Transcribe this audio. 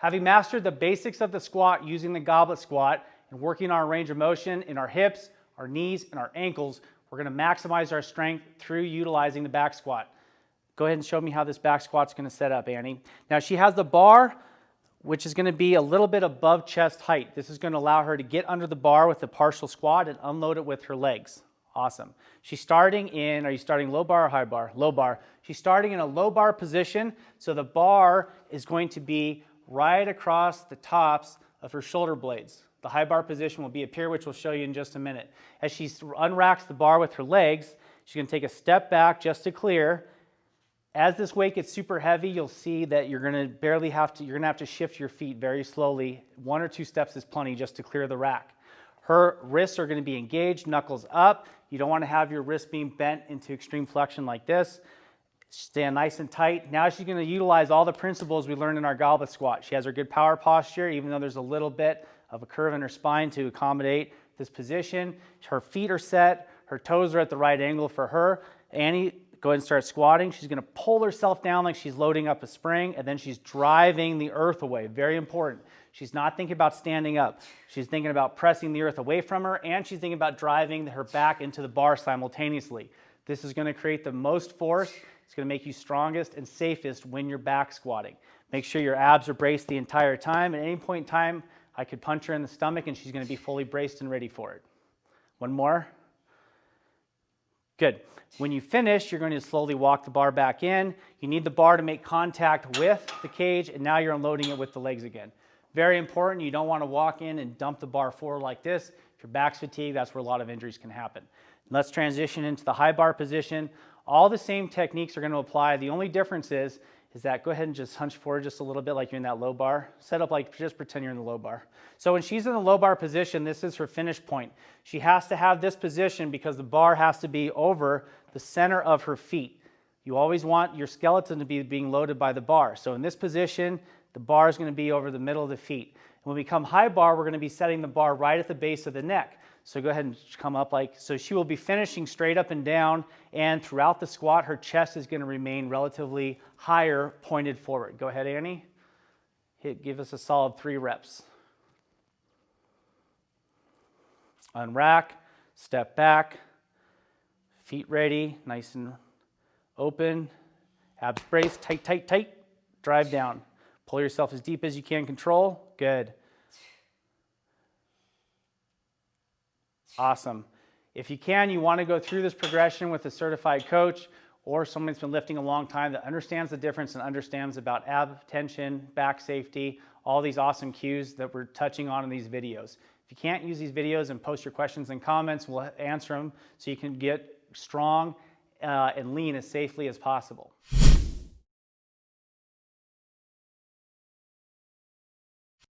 Having mastered the basics of the squat using the goblet squat and working on our range of motion in our hips, our knees, and our ankles, we're going to maximize our strength through utilizing the back squat. Go ahead and show me how this back squat's going to set up, Annie. Now she has the bar, which is going to be a little bit above chest height. This is going to allow her to get under the bar with the partial squat and unload it with her legs. Awesome. She's starting in, are you starting low bar or high bar? Low bar. She's starting in a low bar position, so the bar is going to be right across the tops of her shoulder blades. The high bar position will be up here, which we'll show you in just a minute. As she unracks the bar with her legs, she's going to take a step back just to clear. As this weight gets super heavy, you'll see that you're going to have to shift your feet very slowly. 1 or 2 steps is plenty just to clear the rack. Her wrists are going to be engaged, knuckles up. You don't want to have your wrist being bent into extreme flexion like this. Stand nice and tight. Now she's going to utilize all the principles we learned in our goblet squat. She has her good power posture, even though there's a little bit of a curve in her spine to accommodate this position. Her feet are set. Her toes are at the right angle for her. Annie, go ahead and start squatting. She's going to pull herself down like she's loading up a spring, and then she's driving the earth away. Very important. She's not thinking about standing up. She's thinking about pressing the earth away from her, and she's thinking about driving her back into the bar simultaneously. This is going to create the most force. It's going to make you strongest and safest when you're back squatting. Make sure your abs are braced the entire time. At any point in time, I could punch her in the stomach and she's going to be fully braced and ready for it. One more. Good. When you finish, you're going to slowly walk the bar back in. You need the bar to make contact with the cage, and now you're unloading it with the legs again. Very important. You don't want to walk in and dump the bar forward like this. If your back's fatigued, that's where a lot of injuries can happen. Let's transition into the high bar position. All the same techniques are going to apply. The only difference is that go ahead and just hunch forward just a little bit like you're in that low bar. Set up like, just pretend you're in the low bar. So when she's in the low bar position, this is her finish point. She has to have this position because the bar has to be over the center of her feet. You always want your skeleton to be being loaded by the bar. So in this position, the bar is going to be over the middle of the feet. When we come high bar, we're going to be setting the bar right at the base of the neck. So go ahead and come up like, so she will be finishing straight up and down, and throughout the squat, her chest is going to remain relatively higher, pointed forward. Go ahead, Annie. Give us a solid 3 reps. Unrack, step back, feet ready, nice and open, abs braced, tight, tight, tight, drive down. Pull yourself as deep as you can control. Good. Awesome. If you can, you want to go through this progression with a certified coach or someone that's been lifting a long time that understands the difference and understands about ab tension, back safety, all these awesome cues that we're touching on in these videos. If you can't use these videos and post your questions and comments, we'll answer them so you can get strong and lean as safely as possible.